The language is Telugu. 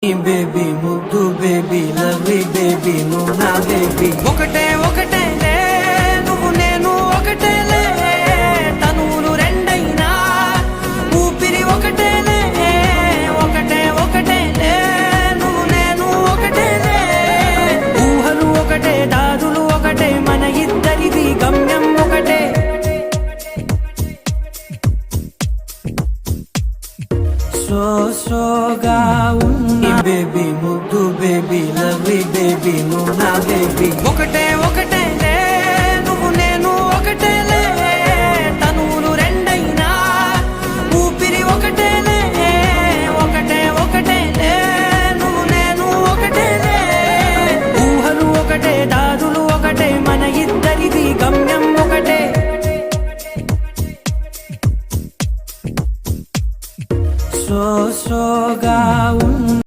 బేబీ ముద్దు బేబీ లవ్లీ బేబీ నువ్వు నా బేబీ ఒకటే ఒకటేలే నువ్వు నేను ఒకటేలే తనువులు రెండైనా ఊపిరి ఒకటేలే ఒకటే ఒకటేలే నువ్వు నేను ఒకటేలే ఊహలు ఒకటే దారులు ఒకటే మన ఇద్దరిది గమ్యం ఒకటే సోగా ఉంది బేబీ ముద్దు బేబీ లవ్లీ బేబీ నువ్వు నా బేబీ ఒకటే